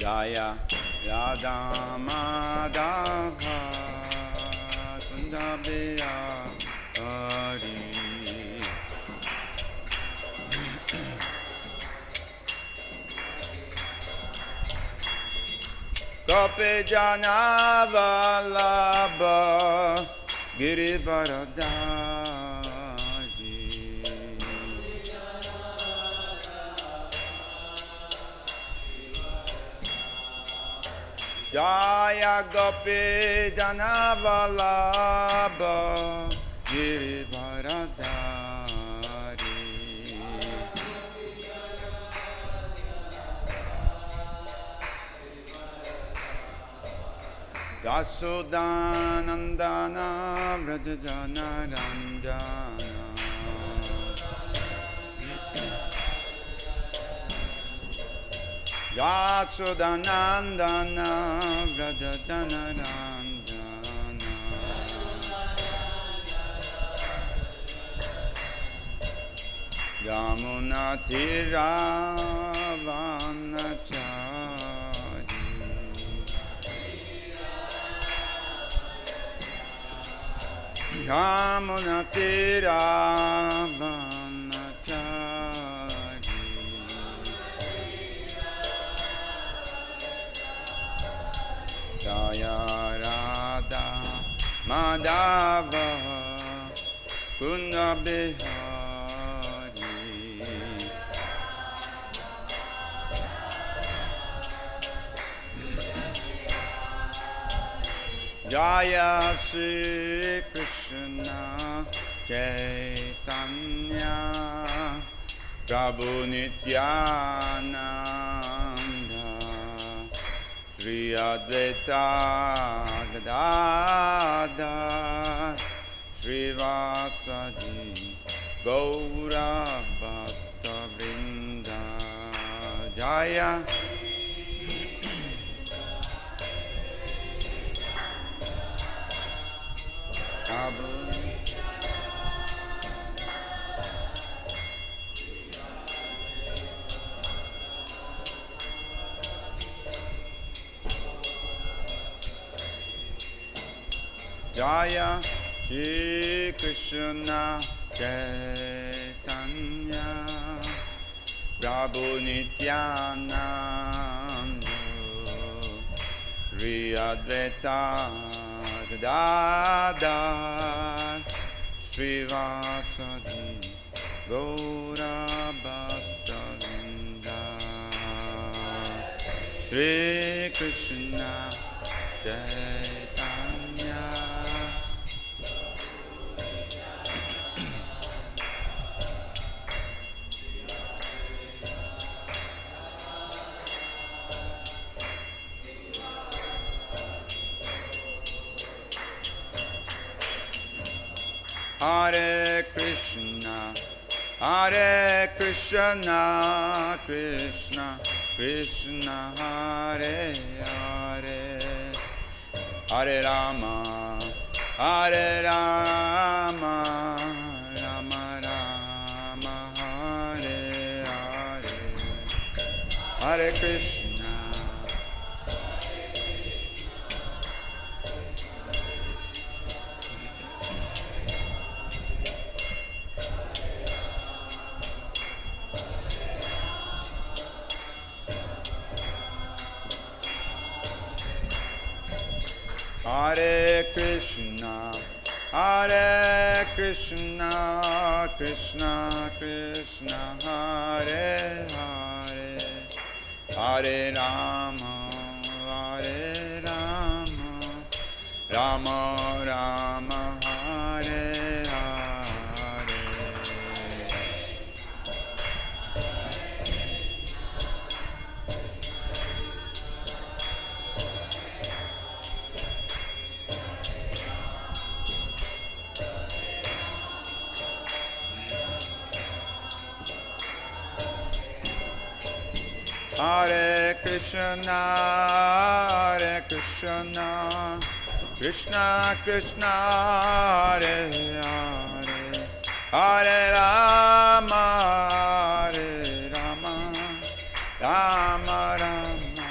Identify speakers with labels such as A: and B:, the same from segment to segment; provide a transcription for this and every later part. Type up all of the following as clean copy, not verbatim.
A: Jaya Radha Madhava Kundabeya Hari. Kṛpayā Girivaradari. Jaya Kṛpayā Girivaradari. Yasodanandana Vrajajana Ranjana. Yasodanandana Vrajajana Ranjana. Yamuna Tiravanachari. Yamuna Tiravanachari. Jaya Radha Madhava Kundabihari. Jaya Shri Krishna Chaitanya Prabhu Nityananda Shri Advaita Gadadhar Shri Vasadi Gaura Bhakta Vrinda. Jaya Jaya Shri Krishna Chaitanya Prabhu Nityananda Shri Advaita Gadadhar Shri Vasadi Gaura Bhakta Vrinda. Shri Krishna Chaitanya Hare Krishna, Hare Krishna, Krishna Krishna, Hare Hare, Hare Rama, Hare Rama, Rama Rama, Hare Hare, Hare Krishna. Hare Krishna, Hare Krishna, Krishna Krishna, Hare Hare, Hare Rama, Hare Rama, Rama Rama, Hare Hare. Hare Krishna, Hare Krishna, Krishna Krishna, Hare Hare, Hare Rama, Hare Rama, Rama Rama,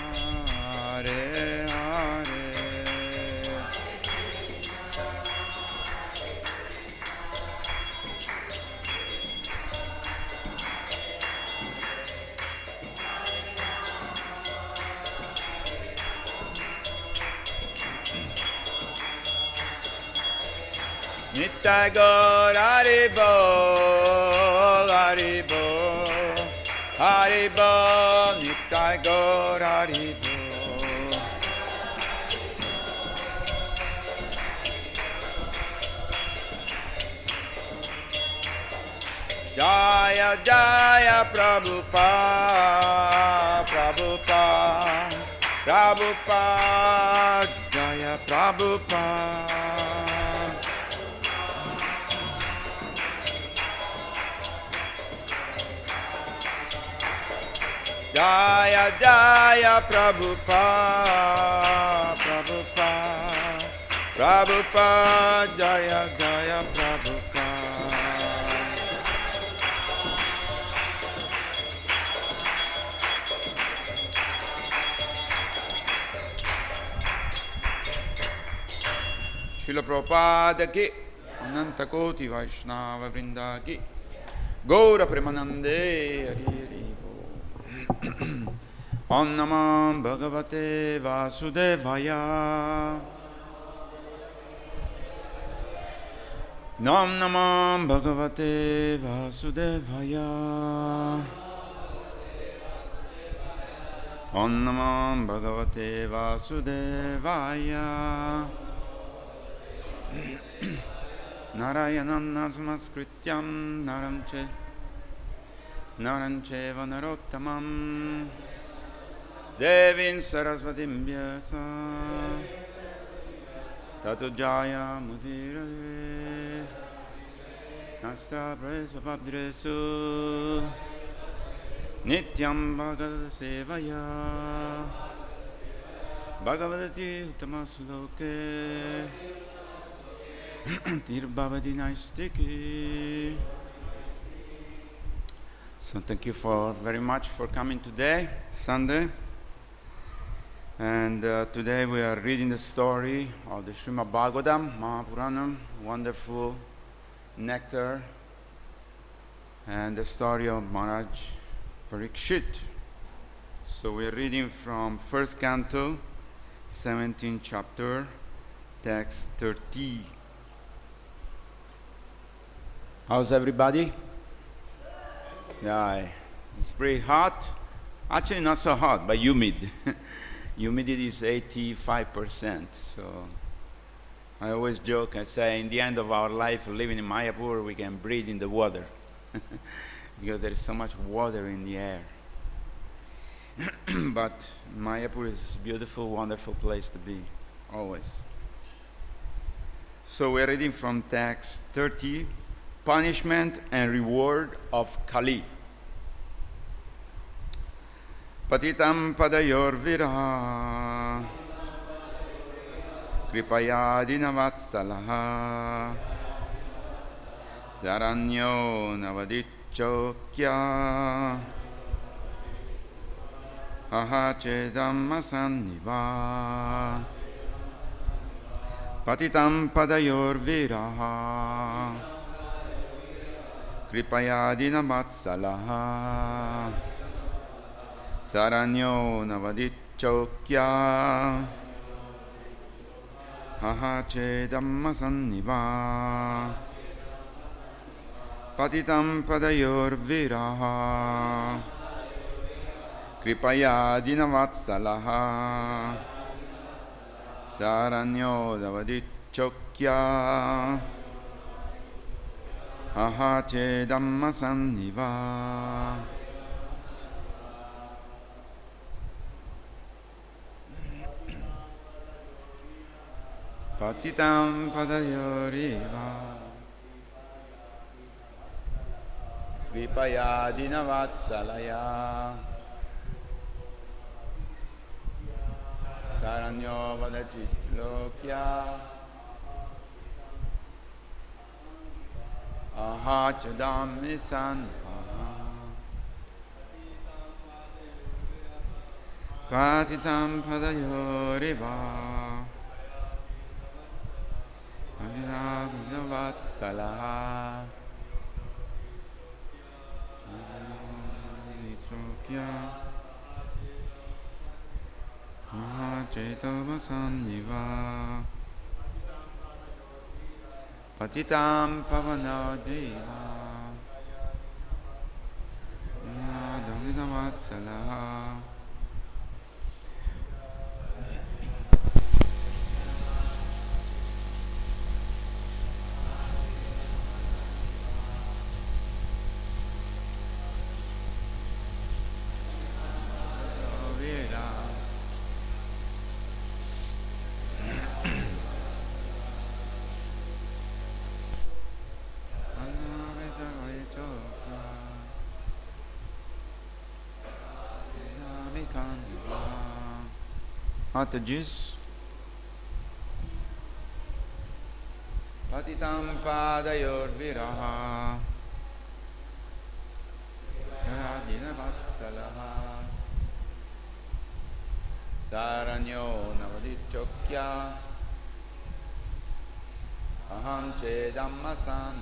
A: Nitai Gaur Haribol, Haribol, Haribol, Nitai Gaur Haribol. Jaya Jaya Prabhupada, Prabhupada, Prabhupada, Jaya Prabhupada. Jaya Jaya Prabhupada, Prabhupada, Prabhupada, Jaya Jaya Prabhupada. Srila Prabhupada ki, Ananta Koti Vaishnava Vrinda ki, Gaura Premanande Hari Hari. Om Namah Bhagavate Vasudevaya. Nam Namah Bhagavate Vasudevaya. Om Namah Bhagavate Vasudevaya. Narayanam Namaskrityam Naram Cheva Narottamam Devin Sarasvatim Vyasa Tato Jaya Mudire Nastra Presvabdresu Nityam Bhagavad Sevaya Bhagavati Uttamasloke Tirbhavati Naistiki. So thank you very much for coming today, Sunday. And today we are reading the story of the Srimad Bhagavatam, Mahapuranam, wonderful nectar, and the story of Mahārāja Parīkṣit. So we are reading from 1st Canto, 17th chapter, text 30. How's everybody? Yeah, it's pretty hot. Actually not so hot, but humid. Humidity is 85%. So I always joke, I say, in the end of our life living in Mayapur, we can breathe in the water. Because there is so much water in the air. But Mayapur is a beautiful, wonderful place to be, always. So we're reading from text 30, Punishment and Reward of Kali. Patitam pādayor vīraḥ, kṛpayā dīna-vatsalaḥ, śaraṇyo nāvadhīc chlokya, cedaṁ hasan patitam pādayor vīraḥ, kṛpayā dīna-vatsalaḥ, śaraṇyo nāvadhīc cedaṁ hasan patitam pādayor vīraḥ, kṛpayā dīna-vatsalaḥ, śaraṇyo nāvadhīc cedaṁ hasan patitam pādayor kṛpayā dīna-vatsalaḥ, śaraṇyo vadacit ślokyaḥ, cedaṁ hasan patitam pādayor dīna-vatsalaḥ, cedaṁ hasan patitam pavanadeva dīna-vatsalaḥ. Mataji's patitam pādayor vīraḥ dīna-vatsalaḥ śaraṇyo nāvadhīc chlokya aham cedaṁ hasan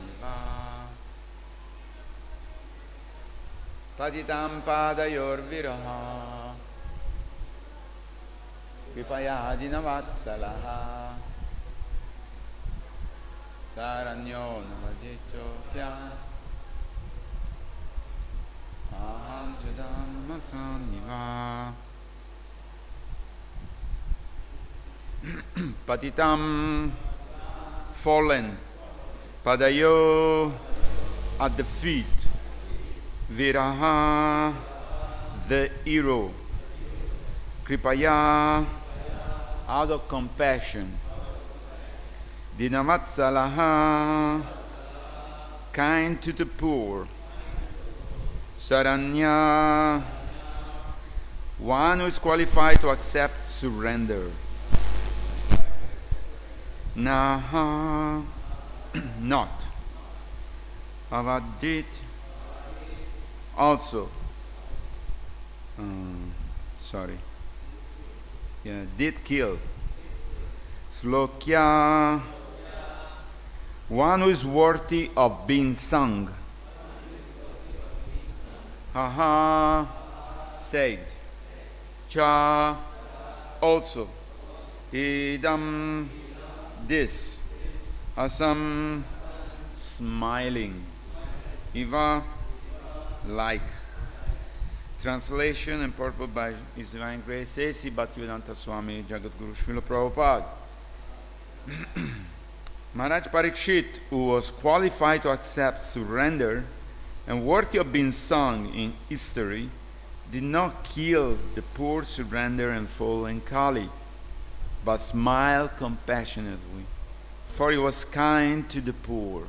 A: patitam pādayor vīraḥ kṛpayā dīna-vatsalaḥ śaraṇyo nāvadhīc chlokya aham cedaṁ hasan patitam, fallen, pādayoḥ, at the feet, vīraḥ, the hero, kṛpayā, out of compassion, dīna-vatsalaḥ, kind to the poor, śaraṇyaḥ, one who is qualified to accept surrender, not, avadhīt, also, did kill, ślokyaḥ, one who is worthy of being sung, saved, cha, also, idam, this, hasan, smiling, iva, like. Translation and purport by His Divine Grace A.C. Bhaktivedanta Swami Jagadguru Srila Prabhupada. Mahārāja Parīkṣit, who was qualified to accept surrender and worthy of being sung in history, did not kill the poor surrender and fallen Kali, but smiled compassionately, for he was kind to the poor.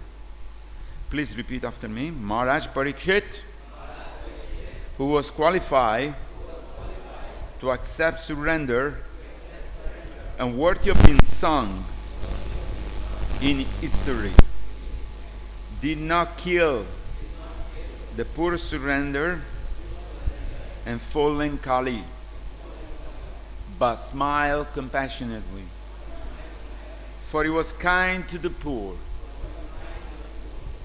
A: Please repeat after me. Mahārāja Parīkṣit, who was qualified to accept surrender and worthy of being sung in history, did not kill the poor surrender and fallen Kali, but smiled compassionately, for he was kind to the poor.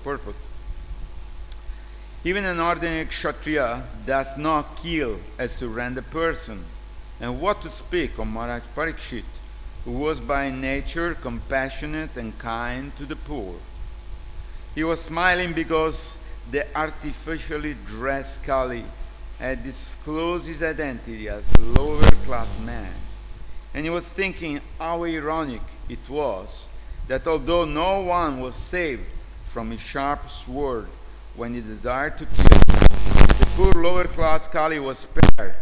A: Purport. Even an ordinary kṣatriya does not kill a surrendered person. And what to speak of Mahārāja Parīkṣit, who was by nature compassionate and kind to the poor. He was smiling because the artificially dressed Kali had disclosed his identity as a lower-class man. And he was thinking how ironic it was that although no one was saved from his sharp sword when he desired to kill, the poor lower-class Kali was spared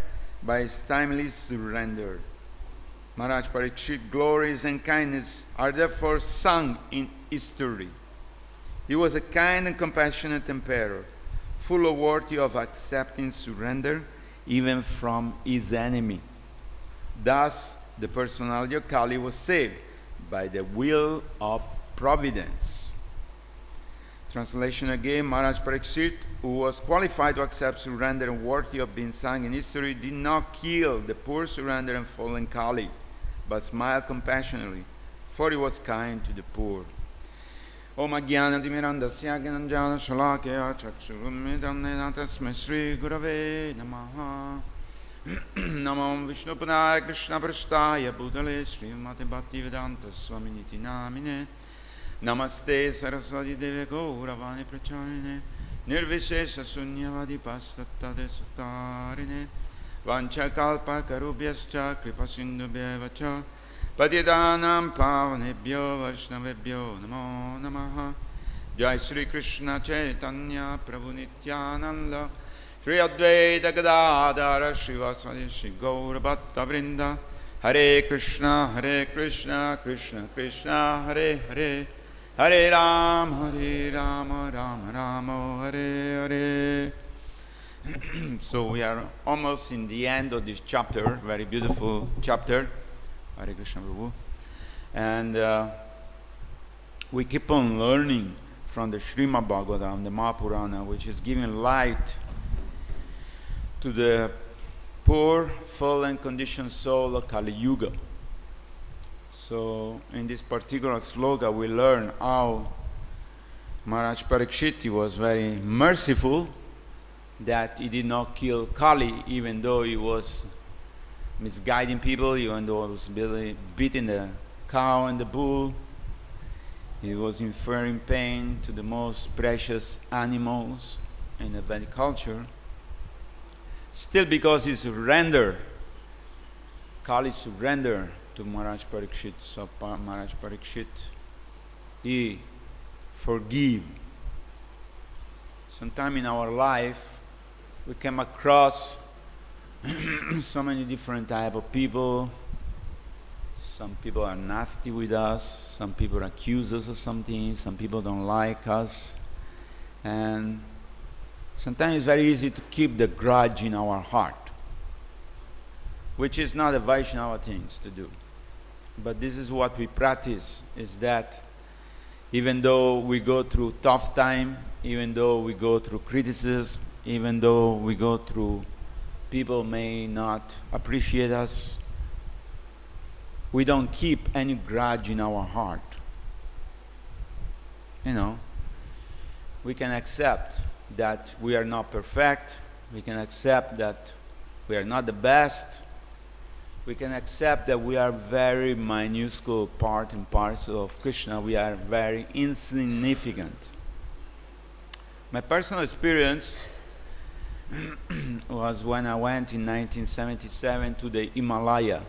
A: by his timely surrender. Mahārāja Parīkṣit's glories and kindness are therefore sung in history. He was a kind and compassionate emperor, full of worthy of accepting surrender even from his enemy. Thus, the personality of Kali was saved by the will of providence. Translation again. Mahārāja Parīkṣit, who was qualified to accept surrender and worthy of being sung in history, did not kill the poor surrender and fallen Kali, but smiled compassionately, for he was kind to the poor. Om Ajnana Timirandasya Gnanjana Shalakya Chakshurumidam Nenatasmai Sri Gurave Namaha. Namo Vishnupadaya Krishna Prasthaya Bhutale Srimati Bhaktivedanta Swami Niti Namine Namaste Saraswati Deve Gauravani Pracharine Nirvishesha Sunyavadi Pastatade Sutarine Vanchakalpa Karubhyascha Kripasindubhyevacha Patitanam Pavanebhyo Vaishnavebhyo Namo Namaha Jai Sri Krishna Chaitanya Prabhu Nityananda Shri Advaita Gadadhara Srivasadi Shri Gaura Bhatta Vrinda Hare Krishna Krishna Krishna Hare Hare Hare Rama Rama Rama Hare Hare. So we are almost in the end of this chapter, very beautiful chapter. Hare Krishna Prabhu. And we keep on learning from the Srimad Bhagavatam, the Mahāpurana, which is giving light to the poor, fallen, conditioned soul of Kali Yuga. So in this particular sloka we learn how Mahārāja Parīkṣit was very merciful that he did not kill Kali, even though he was misguiding people, even though he was beating the cow and the bull. He was inferring pain to the most precious animals in the Vedic culture. Still, because he surrendered, Kali surrendered to Mahārāja Parīkṣit. So Mahārāja Parīkṣit, he forgive. Sometime in our life, we come across so many different type of people. Some people are nasty with us. Some people accuse us of something. Some people don't like us. And sometimes it's very easy to keep the grudge in our heart, which is not a Vaishnava things to do. But this is what we practice, is that even though we go through tough time, even though we go through criticism, even though we go through people may not appreciate us, we don't keep any grudge in our heart. You know, we can accept that we are not perfect. We can accept that we are not the best. We can accept that we are very minuscule part and parcel of Krishna. We are very insignificant. My personal experience was when I went in 1977 to the Himalaya.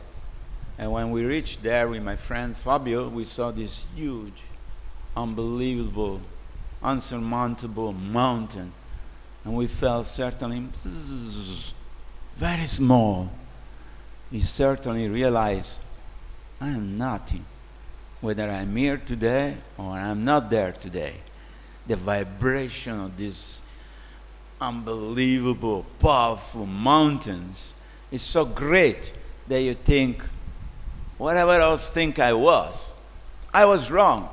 A: And when we reached there with my friend Fabio, we saw this huge, unbelievable, unsurmountable mountain. And we felt certainly very small. We certainly realized I am nothing, whether I'm here today or I'm not there today. The vibration of these unbelievable, powerful mountains is so great that you think, whatever else think I was wrong.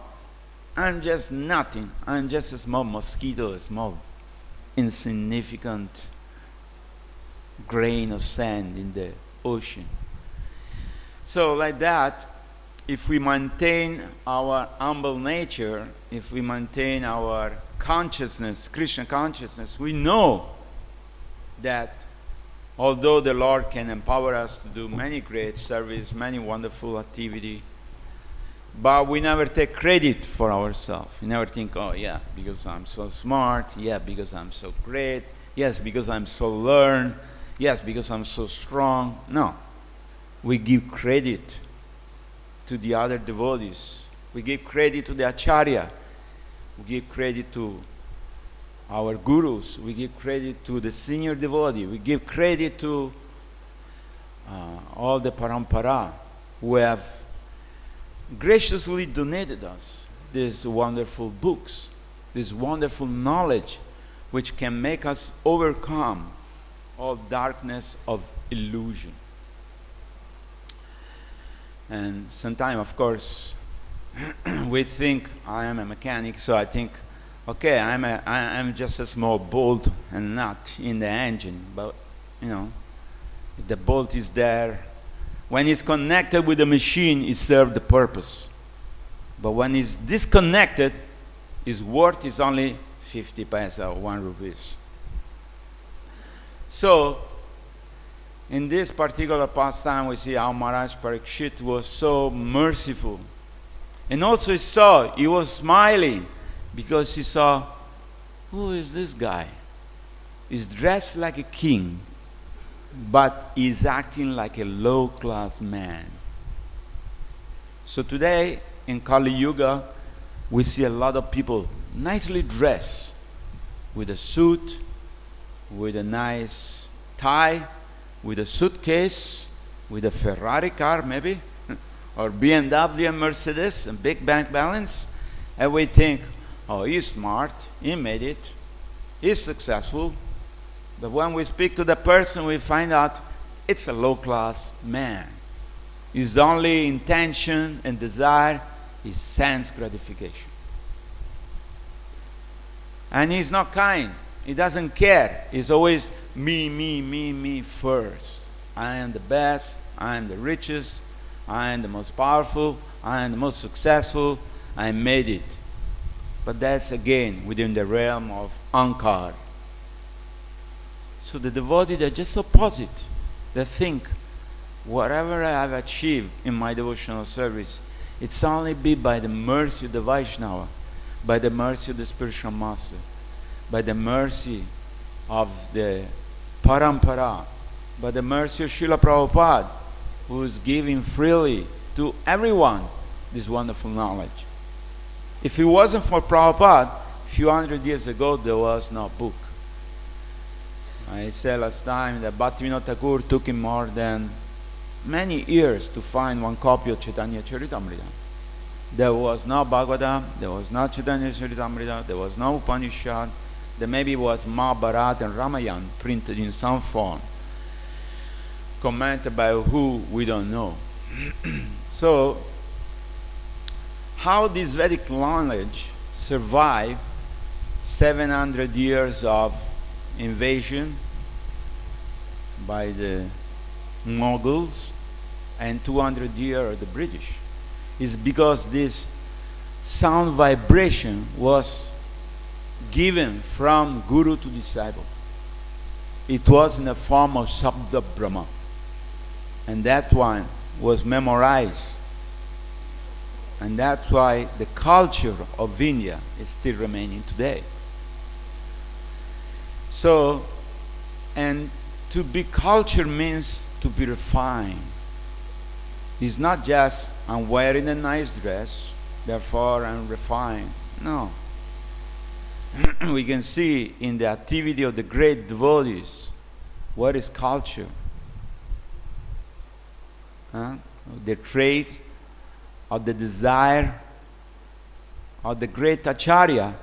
A: I'm just nothing. I'm just a small mosquito, a small insignificant grain of sand in the ocean. So like that, if we maintain our humble nature, if we maintain our consciousness, Krishna consciousness, we know that although the Lord can empower us to do many great service, many wonderful activity, but we never take credit for ourselves. We never think, oh yeah, because I'm so smart, yeah, because I'm so great, yes, because I'm so learned, yes, because I'm so strong. No. We give credit to the other devotees. We give credit to the acharya. We give credit to our gurus. We give credit to the senior devotee. We give credit to all the parampara who have graciously donated us these wonderful books, this wonderful knowledge which can make us overcome all darkness of illusion. And sometimes, of course, we think I am a mechanic, so I think, okay, I'm just a small bolt and nut in the engine. But you know, if the bolt is there, when it's connected with the machine, it serves the purpose. But when it's disconnected, its worth is only 50 paisa or 1 rupees. So, in this particular pastime, we see how Mahārāja Parīkṣit was so merciful. And also he was smiling because he saw, who is this guy? He's dressed like a king, but he's acting like a low-class man. So today, in Kali Yuga, we see a lot of people nicely dressed, with a suit, with a nice tie, with a suitcase, with a Ferrari car maybe, or BMW and Mercedes, and big bank balance. And we think, oh, he's smart, he made it, he's successful. But when we speak to the person, we find out it's a low-class man. His only intention and desire is sense gratification. And he's not kind. He doesn't care. He's always me first. I am the best. I am the richest. I am the most powerful. I am the most successful. I made it. But that's again within the realm of ahankāra. So the devotees are just opposite. They think, whatever I have achieved in my devotional service, it's only be by the mercy of the Vaishnava, by the mercy of the spiritual master, by the mercy of the parampara, by the mercy of Srila Prabhupada, who is giving freely to everyone this wonderful knowledge. If it wasn't for Prabhupada, a few hundred years ago, there was no book. I said last time that Bhaktivinoda Thakur took him more than many years to find one copy of Chaitanya Charitamrita. There was no Bhagavatam, there was no Chaitanya Charitamrita, there was no Upanishad, there maybe was Mahārāja and Ramayana printed in some form, commented by who we don't know. So, how this Vedic knowledge survived 700 years of invasion by the Mughals and 200 years of the British is because this sound vibration was given from guru to disciple. It was in the form of Sabda Brahma, and that one was memorized, and that's why the culture of India is still remaining today. So, and to be cultured means to be refined. It's not just I'm wearing a nice dress, therefore I'm refined. No. We can see in the activity of the great devotees what is culture. The trait of the desire of the great acharya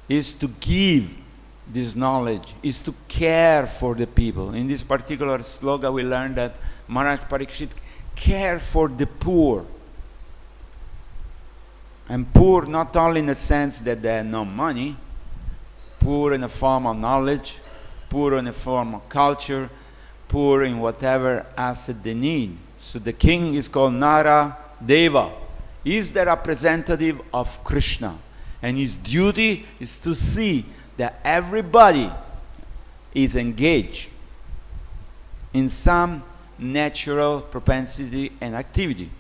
A: is to give this knowledge, is to care for the people. In this particular sloka we learned that Mahārāja Parīkṣit cared for the poor. And poor not only in the sense that they have no money, poor in the form of knowledge, poor in the form of culture, poor in whatever asset they need. So the king is called Nara Deva. He is the representative of Krishna. And his duty is to see that everybody is engaged in some natural propensity and activity.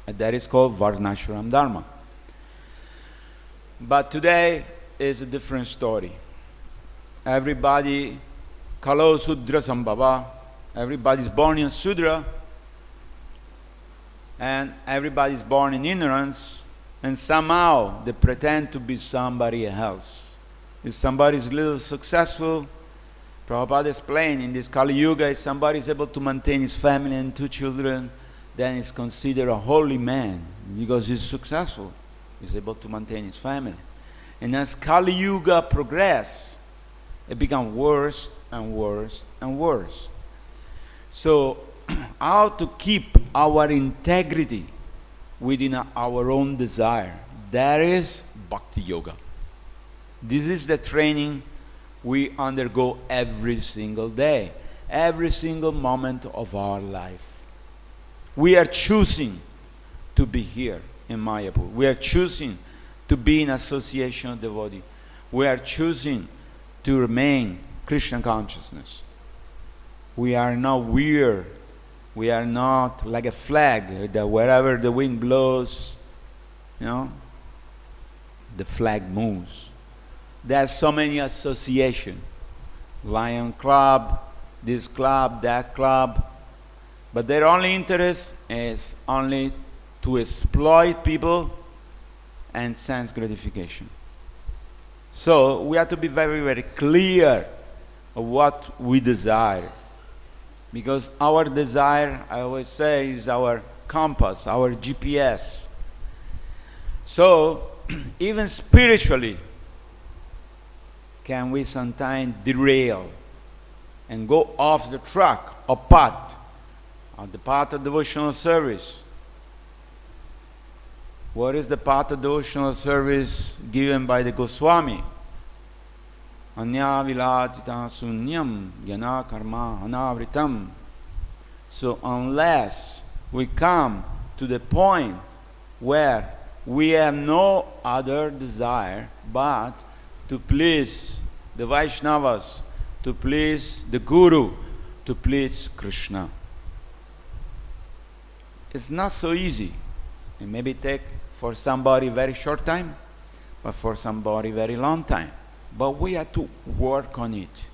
A: And that is called Varnashram Dharma. But today is a different story. Everybody, Kalo Sudra Sambhava, everybody is born in Sudra, and everybody is born in ignorance, and somehow they pretend to be somebody else. If somebody is a little successful, Prabhupada explained in this Kali Yuga, if somebody is able to maintain his family and 2 children, then he's considered a holy man because he's successful. He's able to maintain his family. And as Kali Yuga progresses, it becomes worse and worse and worse. So, how to keep our integrity within our own desire? That is Bhakti Yoga. This is the training we undergo every single day, every single moment of our life. We are choosing to be here in Mayapur. We are choosing to be in association of devotees. We are choosing to remain Krishna consciousness. We are not weird. We are not like a flag that wherever the wind blows, the flag moves. There's so many associations. Lion Club, this club, that club. But their only interest is only to exploit people and sense gratification. So we have to be very, very clear of what we desire. Because our desire, I always say, is our compass, our GPS. So even spiritually, can we sometimes derail and go off the track or path, on the path of devotional service? What is the path of devotional service given by the Goswami? Anya vilatita sunyam jnana karma anavritam. So unless we come to the point where we have no other desire but to please the Vaishnavas, to please the Guru, to please Krishna. It's not so easy. It maybe take for somebody very short time, but for somebody very long time. But we have to work on it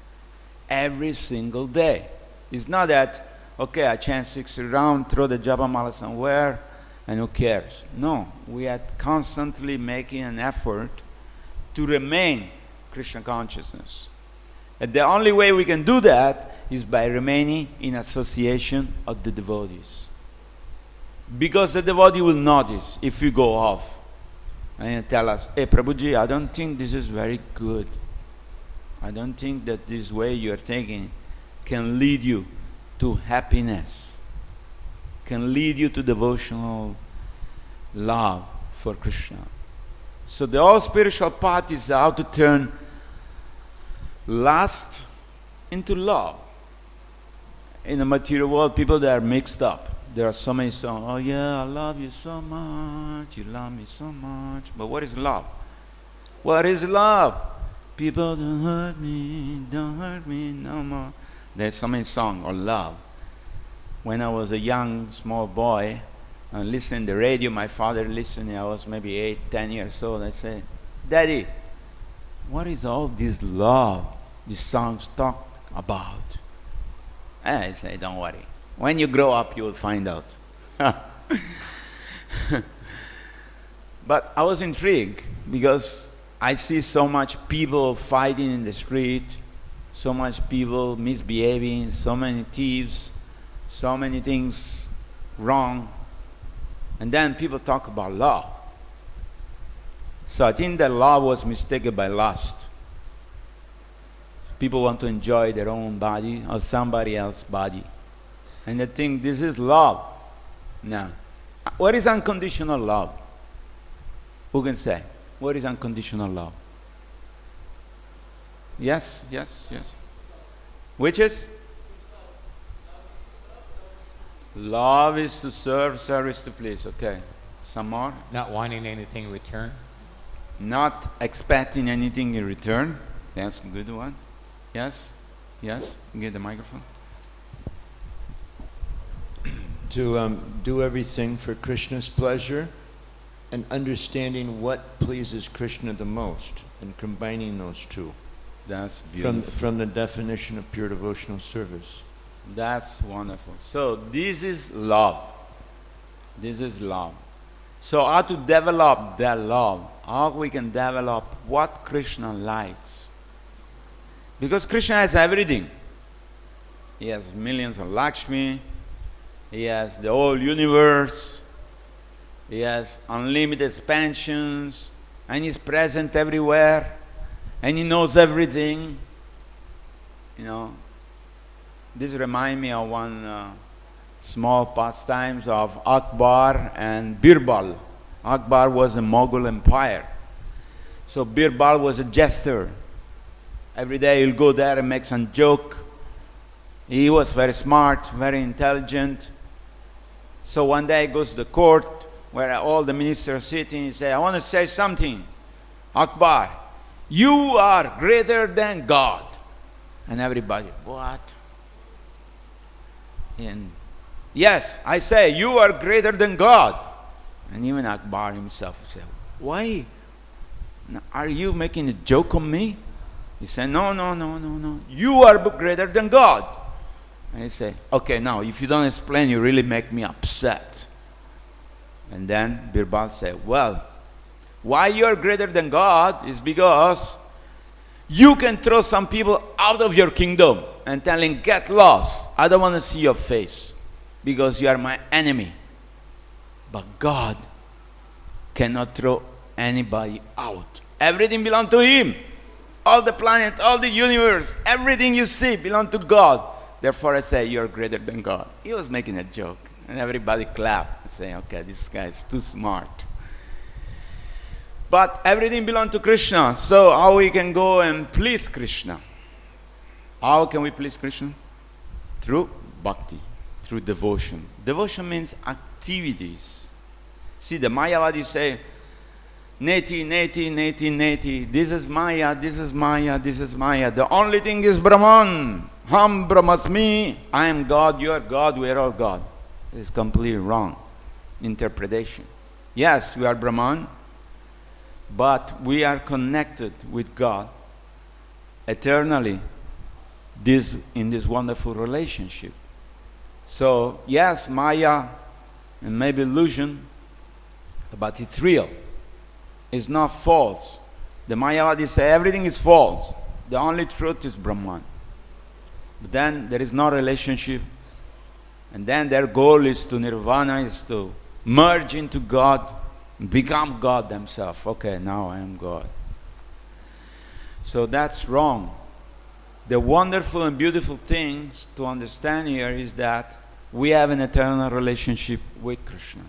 A: every single day. It's not that, okay, I chant 60 rounds, throw the japa mala somewhere, and who cares? No, we are constantly making an effort to remain Krishna consciousness. And the only way we can do that is by remaining in association of the devotees. Because the devotee will notice if we go off and tell us, hey Prabhuji, I don't think this is very good. I don't think that this way you are taking can lead you to happiness, can lead you to devotional love for Krishna. So the whole spiritual path is how to turn lust into love. In the material world, people that are mixed up. There are so many songs. Oh yeah, I love you so much. You love me so much. But what is love? What is love? People don't hurt me no more. There's so many songs on love. When I was a young, small boy, and listening to the radio, my father listening, I was maybe 8, 10 years old. I said, Daddy, what is all this love these songs talk about? And I say, don't worry. When you grow up, you will find out. But I was intrigued because I see so much people fighting in the street, so much people misbehaving, so many thieves, so many things wrong. And then people talk about love. So I think that love was mistaken by lust. People want to enjoy their own body or somebody else's body. And they think this is love. No. What is unconditional love? Who can say? What is unconditional love? Yes. Which is? Love is to serve, service to please. Okay. Some more?
B: Not wanting anything in return.
A: Not expecting anything in return. That's a good one. Yes. Get the microphone.
C: To do everything for Krishna's pleasure and understanding what pleases Krishna the most and combining those two.
A: That's beautiful.
C: From the definition of pure devotional service.
A: That's wonderful. So this is love. This is love. So how to develop that love? How we can develop what Krishna likes? Because Krishna has everything. He has millions of Lakshmi. He has the whole universe. He has unlimited expansions. And He's present everywhere. And He knows everything. You know. This reminds me of one small pastimes of Akbar and Birbal. Akbar was a Mughal empire. So Birbal was a jester. Every day he'll go there and make some joke. He was very smart, very intelligent. So one day he goes to the court where all the ministers are sitting. He says, I want to say something. Akbar, you are greater than God. And everybody, what? And yes, I say, you are greater than God. And even Akbar himself said, why? Are you making a joke on me? He said, no. You are greater than God. And he said, okay, now, if you don't explain, you really make me upset. And then Birbal said, well, why you are greater than God is because you can throw some people out of your kingdom and tell him, get lost. I don't want to see your face because you are my enemy. But God cannot throw anybody out. Everything belongs to him. All the planets, all the universe, everything you see belongs to God. Therefore I say, you're greater than God. He was making a joke. And everybody clapped and say, okay, this guy is too smart. But everything belongs to Krishna. So how we can go and please Krishna? How can we please Krishna? Through bhakti, through devotion. Devotion means activities. See, the Mayavadis say, neti, neti, neti, neti. This is Maya, this is Maya, this is Maya. The only thing is Brahman. Ham Brahmasmi. I am God, you are God, we are all God. This is completely wrong interpretation. Yes, we are Brahman, but we are connected with God eternally in this wonderful relationship. So, yes, Maya and maybe illusion, but it's real. It's not false. The Mayavadis say everything is false. The only truth is Brahman. But then there is no relationship. And then their goal is to nirvana, is to merge into God, become God themselves. Okay, now I am God. So that's wrong. The wonderful and beautiful things to understand here is that we have an eternal relationship with Krishna.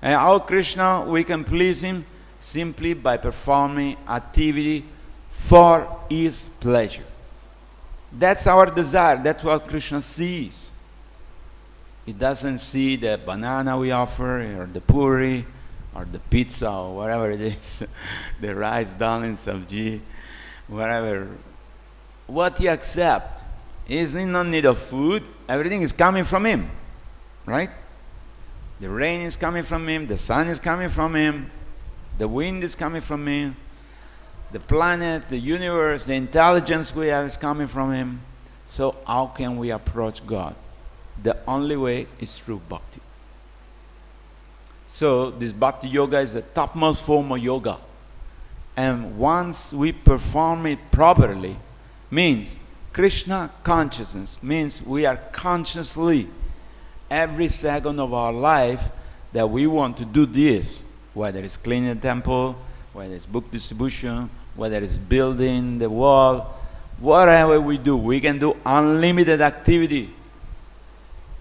A: And how Krishna, we can please him simply by performing activity for his pleasure. That's our desire. That's what Krishna sees. He doesn't see the banana we offer, or the puri, or the pizza, or whatever it is, the rice, dal, and sabji, whatever. What he accepts is in no need of food. Everything is coming from him, right? The rain is coming from him, the sun is coming from him, the wind is coming from him, the planet, the universe, the intelligence we have is coming from him. So how can we approach God? The only way is through bhakti. So this bhakti yoga is the topmost form of yoga. And once we perform it properly, means Krishna consciousness, means we are consciously every second of our life that we want to do this, whether it's cleaning the temple, whether it's book distribution, whether it's building the wall, whatever we do, we can do unlimited activity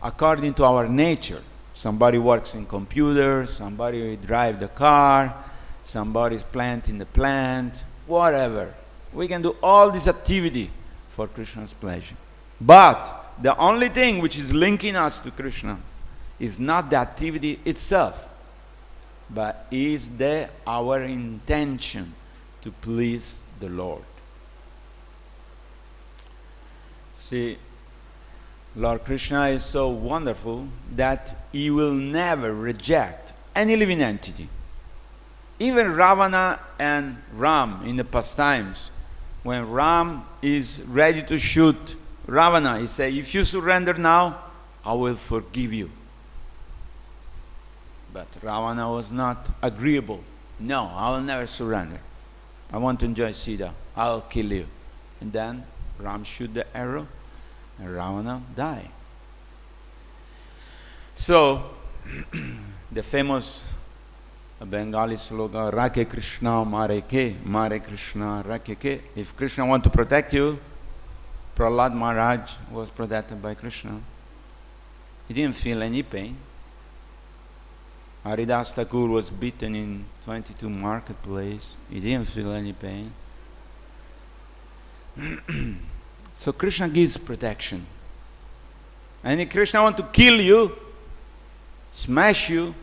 A: according to our nature. Somebody works in computers, somebody drives the car, somebody's planting the plant, whatever. We can do all this activity for Krishna's pleasure. But the only thing which is linking us to Krishna is not the activity itself, but is our intention to please the Lord. See, Lord Krishna is so wonderful that he will never reject any living entity. Even Ravana and Ram in the past times, when Ram is ready to shoot Ravana, he said, if you surrender now, I will forgive you. But Ravana was not agreeable. No, I will never surrender. I want to enjoy Sita. I will kill you. And then Ram shoot the arrow and Ravana died. So, the famous Bengali slogan, Rakhe Krishna, Mare Ke, Mare Krishna, Rakhe Ke. If Krishna want to protect you, Prahlad Maharaj was protected by Krishna. He didn't feel any pain. Haridas Thakur was beaten in 22 marketplace. He didn't feel any pain. So Krishna gives protection. And if Krishna want to kill you, smash you,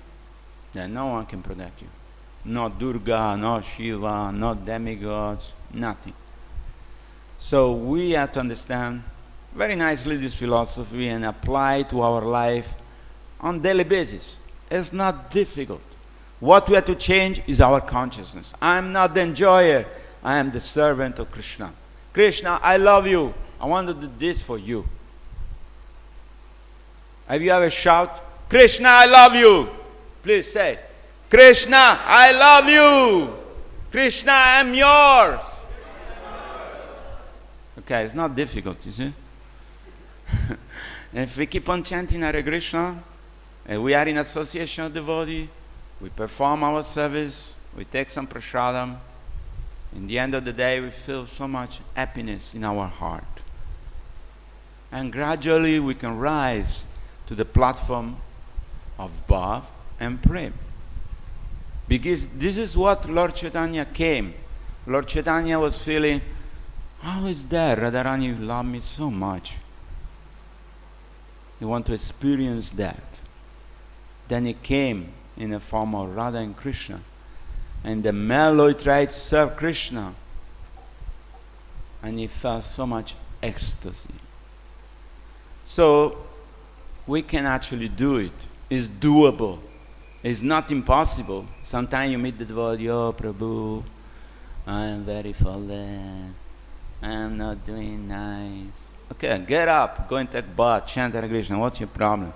A: then no one can protect you. Not Durga, not Shiva, not demigods, nothing. So we have to understand very nicely this philosophy and apply it to our life on daily basis. It's not difficult. What we have to change is our consciousness. I am not the enjoyer. I am the servant of Krishna. Krishna, I love you. I want to do this for you. Have you ever shout, Krishna, I love you? Please say, Krishna, I love you. Krishna, I am yours. Okay, it's not difficult, you see. And if we keep on chanting Hare Krishna, and we are in association of devotees, we perform our service, we take some prasadam. In the end of the day, we feel so much happiness in our heart. And gradually we can rise to the platform of bhav and prem. Because this is what Lord Chaitanya came. Lord Chaitanya was feeling, how is that Radharani love me so much? He want to experience that. Then he came in the form of Radha and Krishna. And the mellow tried to serve Krishna. And he felt so much ecstasy. So, we can actually do it. It's doable. It's not impossible. Sometimes you meet the devotee, oh Prabhu, I am very fallen. I am not doing nice. Okay, get up, go and take bath, chant Hare Krishna. What's your problem?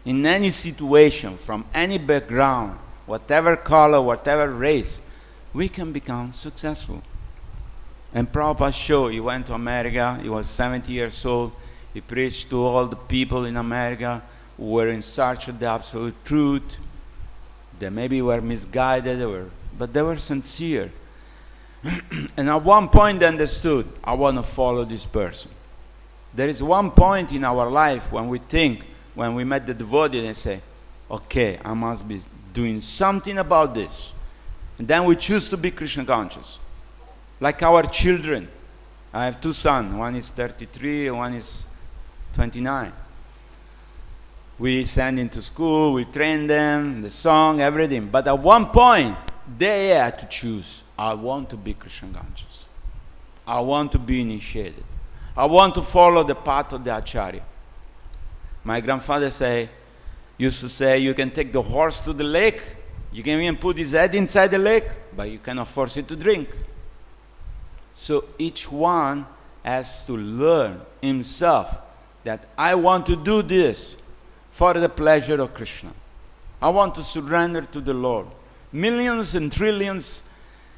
A: In any situation, from any background, whatever color, whatever race, we can become successful. And Prabhupada showed, he went to America, he was 70 years old, he preached to all the people in America who were in search of the absolute truth. They maybe were misguided, but they were sincere. And at one point they understood, I want to follow this person. There is one point in our life when we think, when we met the devotee, they say, okay, I must be doing something about this. And then we choose to be Krishna conscious. Like our children. I have two sons. One is 33 and one is 29. We send them to school, we train them, the song, everything. But at one point, they had to choose. I want to be Krishna conscious. I want to be initiated. I want to follow the path of the Acharya. My grandfather used to say, you can take the horse to the lake, you can even put his head inside the lake, but you cannot force it to drink. So each one has to learn himself that I want to do this for the pleasure of Krishna. I want to surrender to the Lord. Millions and trillions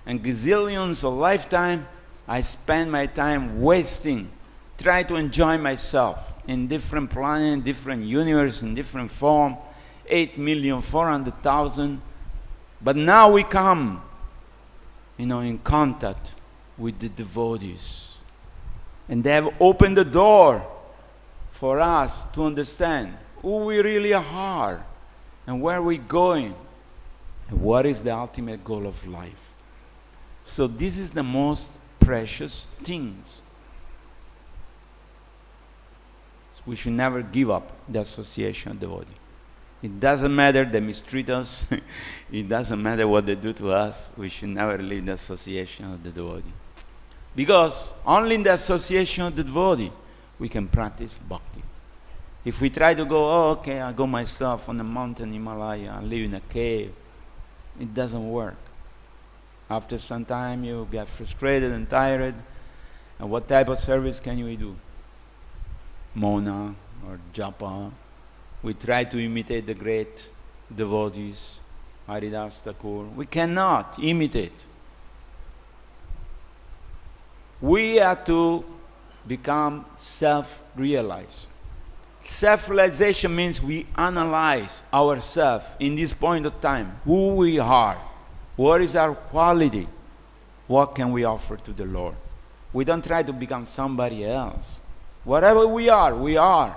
A: and gazillions of lifetime, I spend my time wasting, try to enjoy myself in different planets, different universe, in different form, 8,400,000. But now we come, in contact with the devotees. And they have opened the door for us to understand who we really are and where we're going and what is the ultimate goal of life. So this is the most precious things. We should never give up the association of devotee. It doesn't matter they mistreat us. It doesn't matter what they do to us. We should never leave the association of the devotee. Because only in the association of the devotee we can practice bhakti. If we try to go, oh, okay, I go myself on the mountain Himalaya, I live in a cave, it doesn't work. After some time you get frustrated and tired, and what type of service can you do? Mona or japa. We try to imitate the great devotees, Haridas Thakur. We cannot imitate. We have to become self-realized. Self-realization means we analyze ourselves in this point of time, who we are, what is our quality, what can we offer to the Lord. We don't try to become somebody else. Whatever we are, we are.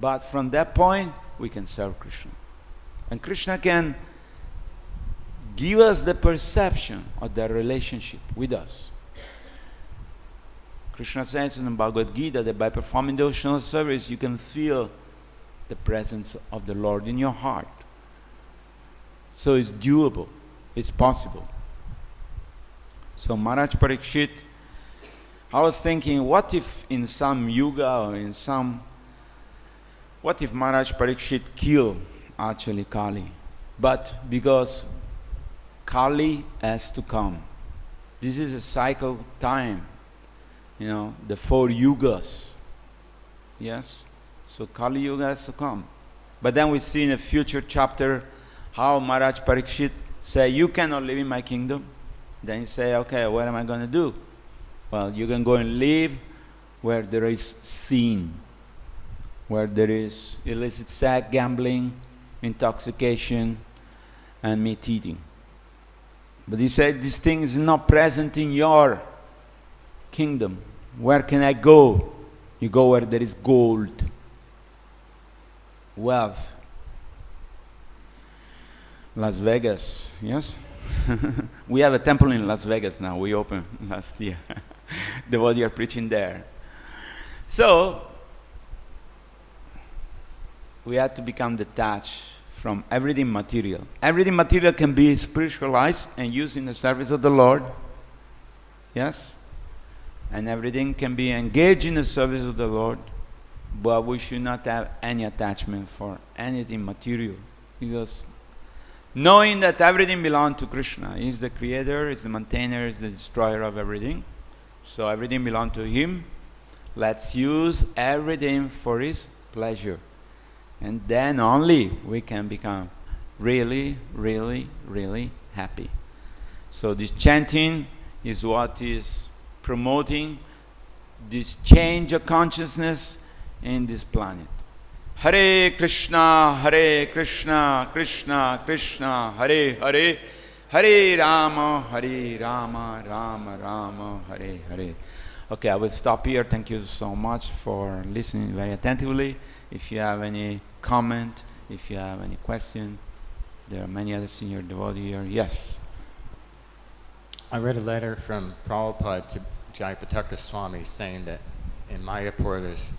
A: But from that point, we can serve Krishna. And Krishna can give us the perception of the relationship with us. Krishna says in the Bhagavad Gita that by performing devotional service, you can feel the presence of the Lord in your heart. So it's doable. It's possible. So Mahārāja Parīkṣit, I was thinking, what if in some yuga or what if Mahārāja Parīkṣit killed actually Kali? but because Kali has to come. This is a cycle of time, the 4 yugas. Yes? So Kali Yuga has to come. But then we see in a future chapter how Mahārāja Parīkṣit say, you cannot live in my kingdom. Then you say, okay, what am I going to do? Well, you can go and live where there is sin, where there is illicit sex, gambling, intoxication, and meat eating. But he said, this thing is not present in your kingdom. Where can I go? You go where there is gold, wealth. Las Vegas, yes? We have a temple in Las Vegas now. We opened last year. Devotees are preaching there. So, we have to become detached from everything material. Everything material can be spiritualized and used in the service of the Lord. Yes? And everything can be engaged in the service of the Lord. But we should not have any attachment for anything material. Because knowing that everything belongs to Krishna. He is the creator, he is the maintainer, he is the destroyer of everything. So everything belongs to him. Let's use everything for his pleasure. And then only we can become really, really, really happy. So this chanting is what is promoting this change of consciousness in this planet. Hare Krishna, Krishna Krishna, Hare Hare, Hare Rama, Rama Rama, Hare Hare. Okay, I will stop here. Thank you so much for listening very attentively. If you have any comment, if you have any question, there are many other senior devotees here. Yes?
B: I read a letter from Prabhupada to Jayapataka Swami saying that in Mayapur there's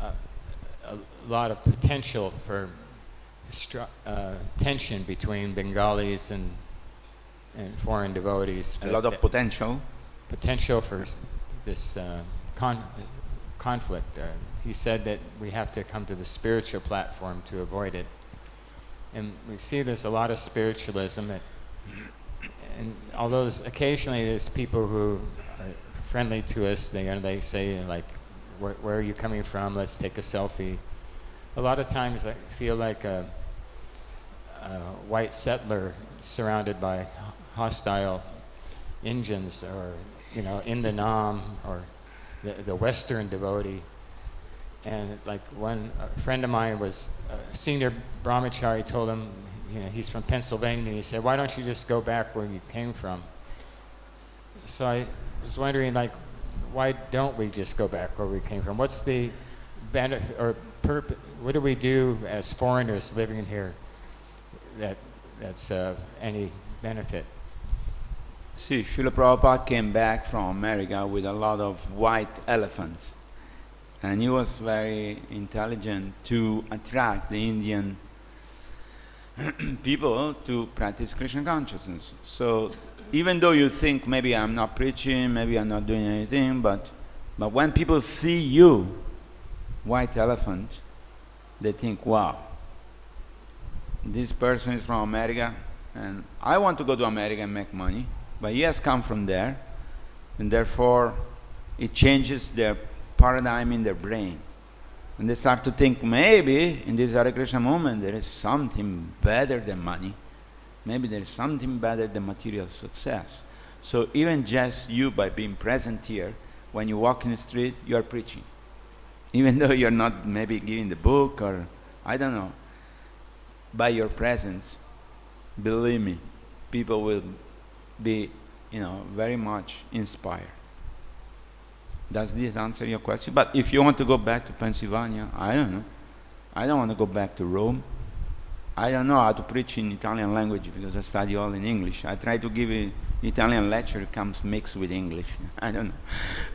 B: a lot of potential for tension between Bengalis and foreign devotees.
A: A lot of potential?
B: Potential for this conflict. He said that we have to come to the spiritual platform to avoid it. And we see there's a lot of spiritualism. And although occasionally there's people who are friendly to us, they say, like, where are you coming from? Let's take a selfie. A lot of times I feel like a white settler surrounded by hostile Indians, or, in the Nam, or the Western devotee. And like a friend of mine was a senior brahmachari, told him, he's from Pennsylvania. He said, why don't you just go back where you came from? So I was wondering, like, why don't we just go back where we came from? What's the benefit or purpose? What do we do as foreigners living here that's any benefit?
A: See, Srila Prabhupada came back from America with a lot of white elephants. And he was very intelligent to attract the Indian people to practice Krishna consciousness. So even though you think maybe I'm not preaching, maybe I'm not doing anything, but when people see you, white elephant, they think, wow, this person is from America, and I want to go to America and make money, but he has come from there, and therefore it changes their paradigm in their brain. And they start to think, maybe in this Hare Krishna movement there is something better than money. Maybe there is something better than material success. So even just you, by being present here, when you walk in the street, you are preaching. Even though you're not maybe giving the book, or I don't know. By your presence, believe me, people will be, very much inspired. Does this answer your question? But if you want to go back to Pennsylvania, I don't know. I don't want to go back to Rome. I don't know how to preach in Italian language because I study all in English. I try to give an Italian lecture, it comes mixed with English. I don't know,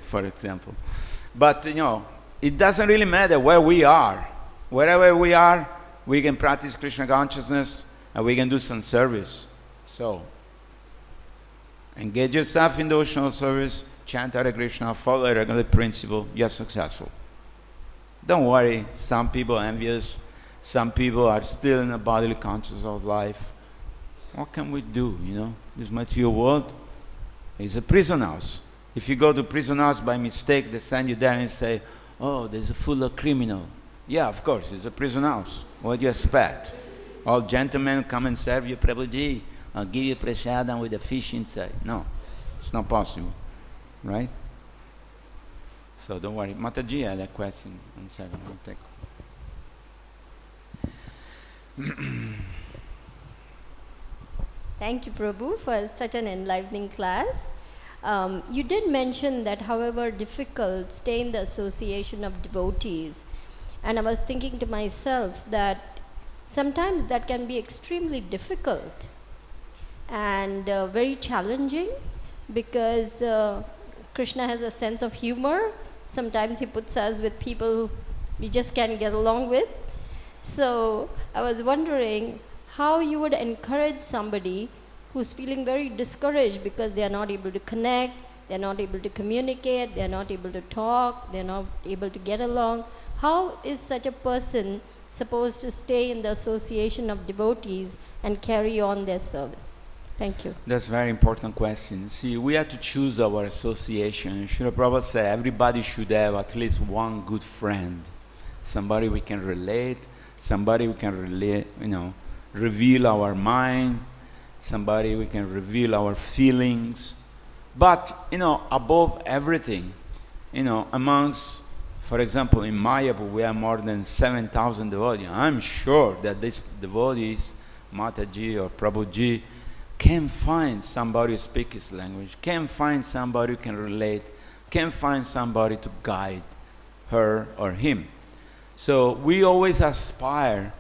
A: for example. But, it doesn't really matter where we are. Wherever we are, we can practice Krishna consciousness and we can do some service. So, engage yourself in devotional service, chant Hare Krishna, follow a regular principle, you're successful. Don't worry, some people are envious Some people are still in a bodily consciousness of life. What can we do, you know? This material world is a prison house. If you go to prison house by mistake, they send you there and say, oh, there's a full of criminal. Yeah, of course, it's a prison house. What do you expect? All gentlemen come and serve you, Prabhuji. I'll give you prasadam with a fish inside. No, it's not possible, right? So don't worry. Mataji had a question. 1 second, I'll take.
D: Thank you, Prabhu, for such an enlivening class. You did mention that, however difficult, stay in the association of devotees. And I was thinking to myself that sometimes that can be extremely difficult and very challenging, because Krishna has a sense of humor. Sometimes he puts us with people we just can't get along with. So I was wondering how you would encourage somebody who's feeling very discouraged because they are not able to connect, they are not able to communicate, they are not able to talk, they are not able to get along. How is such a person supposed to stay in the association of devotees and carry on their service? Thank you.
A: That's a very important question. See, we have to choose our association. Srila Prabhupada said everybody should have at least one good friend, somebody we can relate, somebody we can relate, reveal our mind, somebody we can reveal our feelings. But, above everything, amongst, for example, in Mayapur, we have more than 7,000 devotees. I'm sure that these devotees, Mataji or Prabhuji, can find somebody who speaks his language, can find somebody who can relate, can find somebody to guide her or him. So we always aspire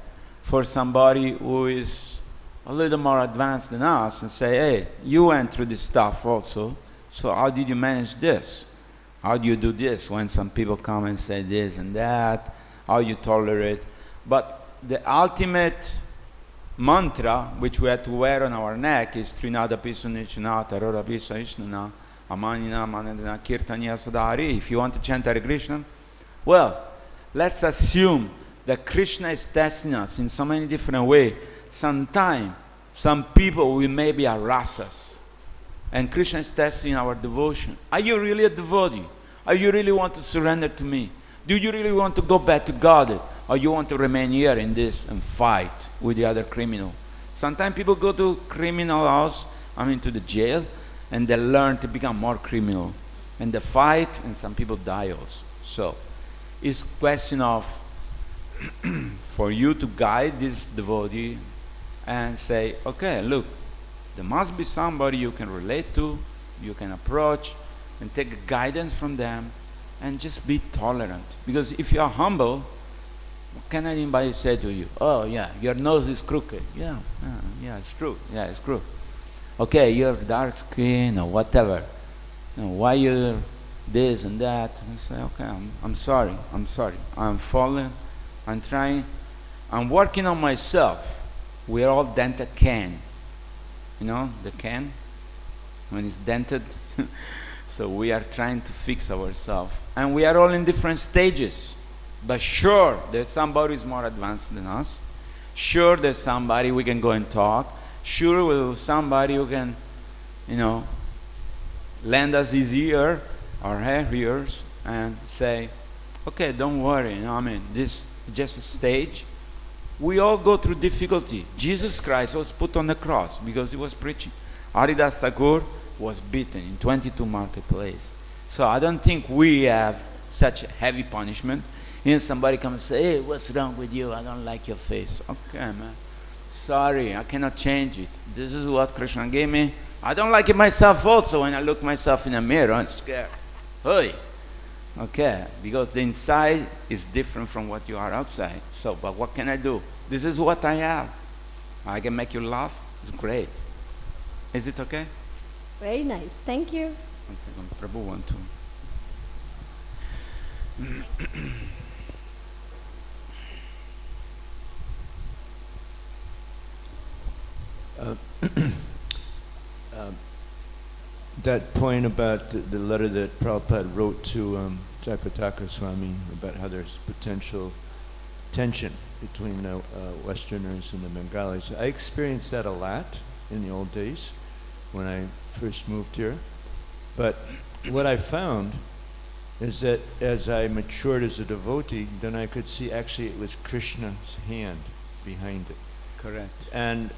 A: for somebody who is a little more advanced than us and say, hey, you went through this stuff also, so how did you manage this? How do you do this when some people come and say this and that? How you tolerate? But the ultimate mantra, which we have to wear on our neck, is Trinada Pisunichana, Tarora Pisaishnana, Amanina, Manadana, Kirtanya Sadhari. If you want to chant Hare Krishna, well, let's assume that Krishna is testing us in so many different ways. Sometimes, some people will maybe harass us. And Krishna is testing our devotion. Are you really a devotee? Are you really want to surrender to me? Do you really want to go back to God? Or you want to remain here in this and fight with the other criminal? Sometimes people go to criminal house, to the jail, and they learn to become more criminal. And they fight, and some people die also. So, it's question of for you to guide this devotee and say, okay, look, there must be somebody you can relate to, you can approach, and take guidance from them, and just be tolerant. Because if you are humble, what can anybody say to you? Oh yeah, your nose is crooked. Yeah, it's true. Yeah, it's true. Okay, you have dark skin or whatever. Why you're this and that? And you say, okay, I'm sorry. I'm falling. I'm trying. I'm working on myself. We're all dented can. The can, when it's dented. So we are trying to fix ourselves. And we are all in different stages. But sure, there's somebody who's more advanced than us. Sure, there's somebody we can go and talk. Sure, there's somebody who can, lend us his ear or her ears and say, okay, don't worry, this is just a stage. We all go through difficulty. Jesus Christ was put on the cross because he was preaching. Haridas Thakur was beaten in 22 marketplace. So I don't think we have such a heavy punishment. And somebody comes and say, hey, what's wrong with you? I don't like your face. Okay, man. Sorry, I cannot change it. This is what Krishna gave me. I don't like it myself also. When I look myself in a mirror, I'm scared. Hey. Okay, because the inside is different from what you are outside. So, but what can I do? This is what I have. I can make you laugh. It's great. Is it okay?
D: Very nice. Thank you.
A: 1 second. Prabhu want to.
C: That point about the letter that Prabhupada wrote to Jayapataka Swami about how there's potential tension between the Westerners and the Bengalis. I experienced that a lot in the old days when I first moved here. But what I found is that as I matured as a devotee, then I could see actually it was Krishna's hand behind it.
A: Correct.
C: And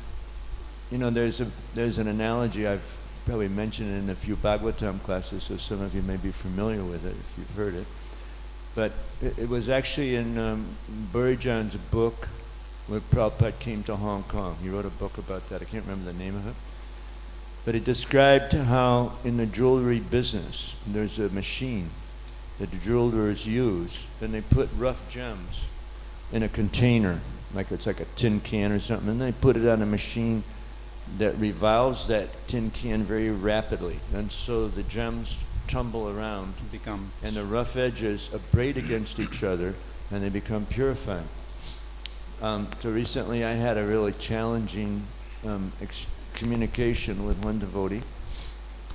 C: you know, there's an analogy, I've probably mentioned it in a few Bhagavatam classes, so some of you may be familiar with it if you've heard it. But it was actually in Burijan's book where Prabhupada came to Hong Kong. He wrote a book about that. I can't remember the name of it. But it described how in the jewelry business, there's a machine that the jewelers use, and they put rough gems in a container, like it's like a tin can or something, and they put it on a machine that revolves that tin can very rapidly. And so the gems tumble around, and the rough edges abrade against each other, and they become purified. So recently I had a really challenging communication with one devotee,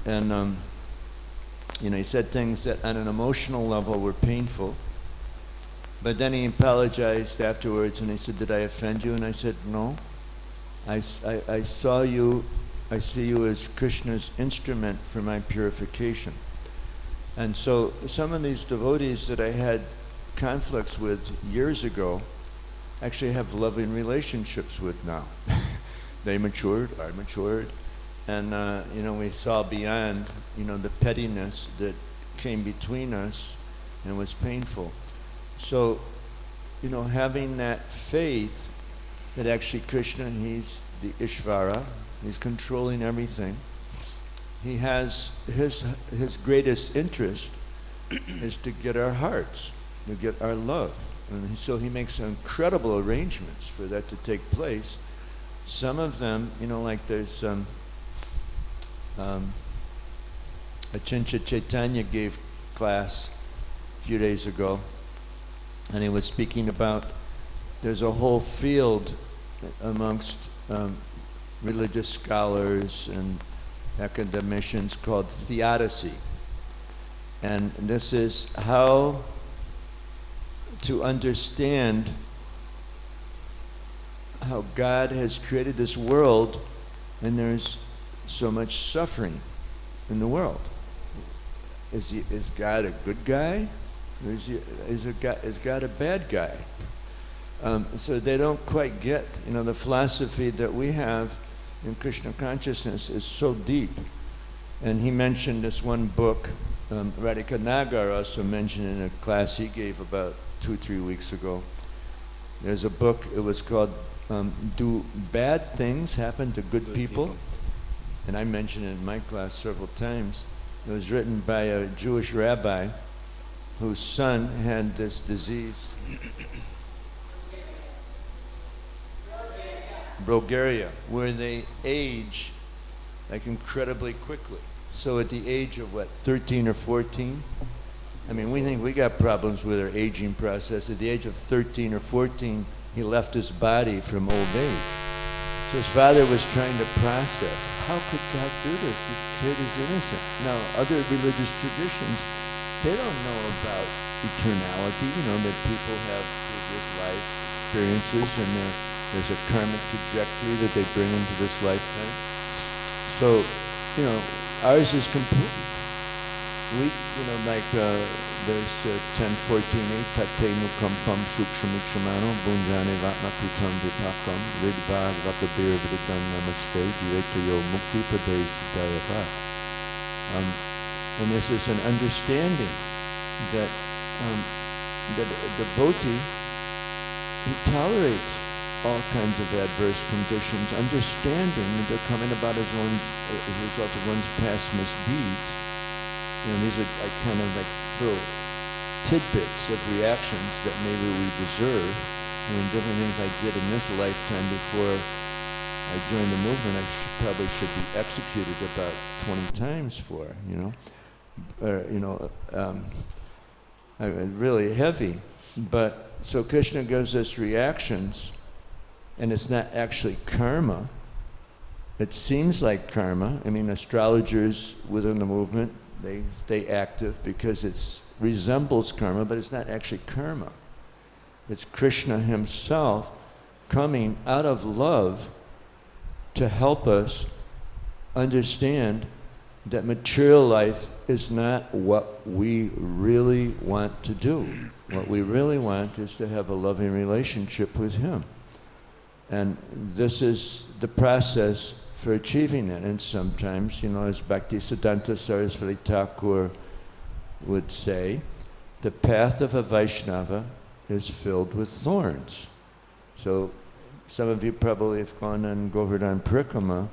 C: and you know, he said things that on an emotional level were painful, but then he apologized afterwards, and he said, "Did I offend you?" And I said, "No. I see you as Krishna's instrument for my purification." And so some of these devotees that I had conflicts with years ago actually have loving relationships with now. They matured, I matured, and you know, we saw beyond, you know, the pettiness that came between us, and it was painful. So, you know, having that faith that actually Krishna, he's the Ishvara, he's controlling everything. He has his greatest interest is to get our hearts, to get our love. And so he makes incredible arrangements for that to take place. Some of them, you know, like there's Achincha Chaitanya gave class a few days ago, and he was speaking about there's a whole field amongst religious scholars and academicians called theodicy. And this is how to understand how God has created this world, and there's so much suffering in the world. Is God a good guy? Or is God a bad guy? So they don't quite get, you know, the philosophy that we have in Krishna consciousness is so deep. And he mentioned this one book, Radhika Nagar also mentioned in a class he gave about 2-3 weeks ago. There's a book, it was called Do Bad Things Happen to Good People? And I mentioned it in my class several times. It was written by a Jewish rabbi whose son had this disease, Bulgaria, where they age like incredibly quickly. So at the age of what, 13 or 14? I mean, we think we got problems with our aging process. At the age of 13 or 14, he left his body from old age. So his father was trying to process, how could God do this? This kid is innocent. Now, other religious traditions, they don't know about eternality, you know, that people have previous life experiences, and there's a karmic trajectory that they bring into this lifetime. So, you know, ours is complete. We, you know, like there's 10:14, tate nukampam sukshamikshamano bunjane vatmakutam vitakam vidvag vakabir viditam namaste direktayo mukti pades dayava. And this is an understanding that that a devotee, he tolerates all kinds of adverse conditions, understanding that they're coming about as a result of one's past misdeeds. You know, these are kind of like little tidbits of reactions that maybe we deserve. I mean, different things I did in this lifetime before I joined the movement, I probably should be executed about 20 times for, you know. Really heavy. But so Krishna gives us reactions, and it's not actually karma. It seems like karma. I mean, astrologers within the movement, they stay active because it resembles karma, but it's not actually karma. It's Krishna himself coming out of love to help us understand that material life is not what we really want to do. What we really want is to have a loving relationship with him. And this is the process for achieving it. And sometimes, as Bhakti Siddhanta Saraswati Thakur would say, the path of a Vaishnava is filled with thorns. So some of you probably have gone on Govardhan Parikrama,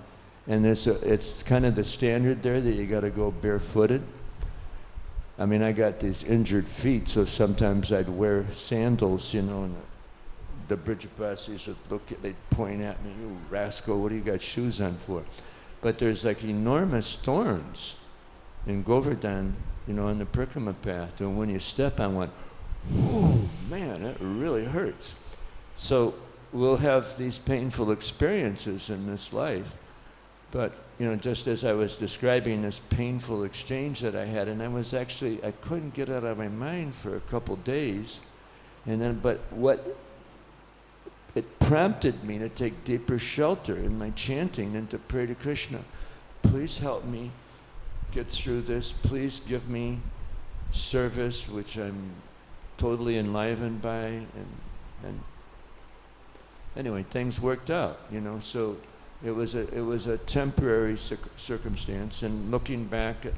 C: and it's kind of the standard there that you got to go barefooted. I mean, I got these injured feet, so sometimes I'd wear sandals, and the Brijapasis would look at, they'd point at me, "You rascal, what do you got shoes on for?" But there's like enormous thorns in Govardhan, on the Parikrama path, and when you step on one, oh man, that really hurts. So we'll have these painful experiences in this life, but just as I was describing this painful exchange that I had, and I couldn't get it out of my mind for a couple days, but what it prompted me to take deeper shelter in my chanting and to pray to Krishna, please help me get through this, please give me service which I'm totally enlivened by, and anyway, things worked out, so it was a temporary circumstance. And looking back at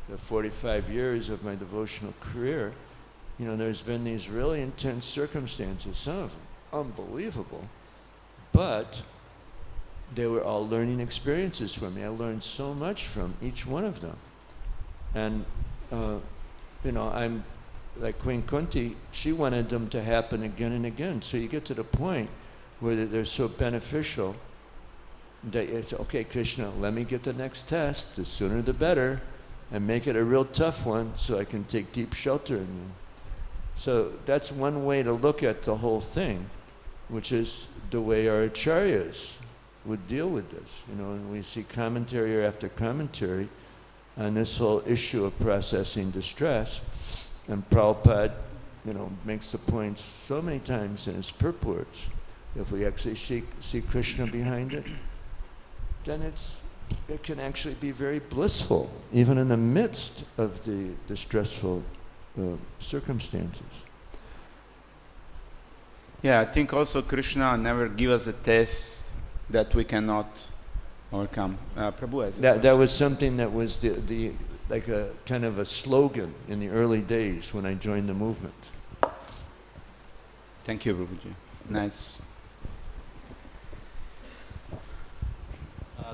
C: the 45 years of my devotional career, there's been these really intense circumstances, some of them unbelievable, but they were all learning experiences for me. I learned so much from each one of them. And I'm like Queen Kunti, she wanted them to happen again and again. So you get to the point where they're so beneficial that it's, okay, Krishna, let me get the next test, the sooner the better, and make it a real tough one so I can take deep shelter in you. So that's one way to look at the whole thing, which is the way our acharyas would deal with this. And we see commentary after commentary on this whole issue of processing distress. And Prabhupada, makes the point so many times in his purports. If we actually see Krishna behind it, then it can actually be very blissful, even in the midst of the distressful circumstances.
A: Yeah, I think also Krishna never give us a test that we cannot overcome. Prabhu has
C: that was something that was the like a kind of a slogan in the early days when I joined the movement.
A: Thank you, Prabhuji. Nice.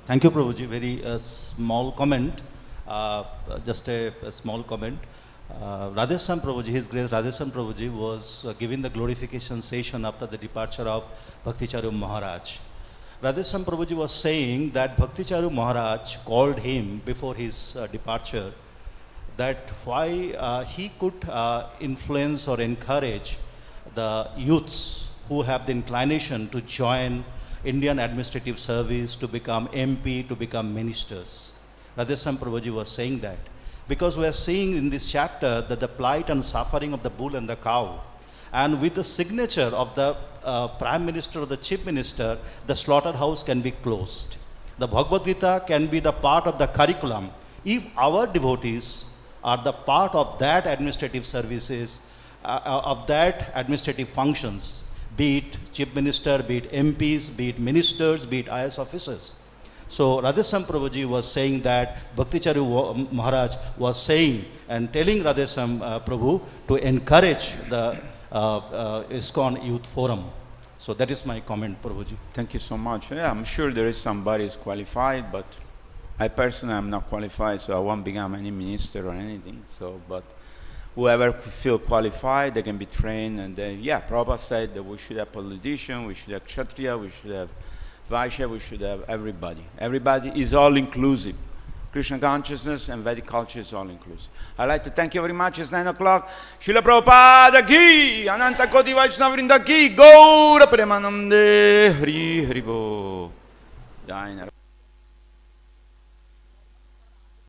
E: Thank you, Prabhuji. Very small comment, just a small comment. Radhesam Prabhuji, His Grace Radhesam Prabhuji was giving the glorification session after the departure of Bhakticharu Maharaj. Radhesam Prabhuji was saying that Bhakticharu Maharaj called him before his departure, that why he could influence or encourage the youths who have the inclination to join Indian administrative service, to become MP, to become ministers. Radhesam Prabhuji was saying that, because we are seeing in this chapter that the plight and suffering of the bull and the cow, and with the signature of the Prime Minister or the Chief Minister, the slaughterhouse can be closed. The Bhagavad Gita can be the part of the curriculum if our devotees are the part of that administrative services, of that administrative functions, be it Chief Minister, be it MPs, be it ministers, be it IS officers. So Radhesam Prabhuji was saying that Bhakticharu Maharaj was saying and telling Radhesam Prabhu to encourage the ISKCON Youth Forum. So that is my comment, Prabhuji.
A: Thank you so much. Yeah, I'm sure there is somebody who's qualified, but I personally am not qualified, so I won't become any minister or anything. So, but whoever feel qualified, they can be trained. And then, yeah, Prabhupada said that we should have politicians, we should have kṣatriya, we should have Vaishya, we should have everybody. Everybody is all inclusive. Krishna consciousness and Vedic culture is all inclusive. I'd like to thank you very much. It's 9 o'clock. Srila Prabhupada ki, Ananta Koti Vaishnava Vrinda ki, Gaura Premanande, Hari Hari Bo.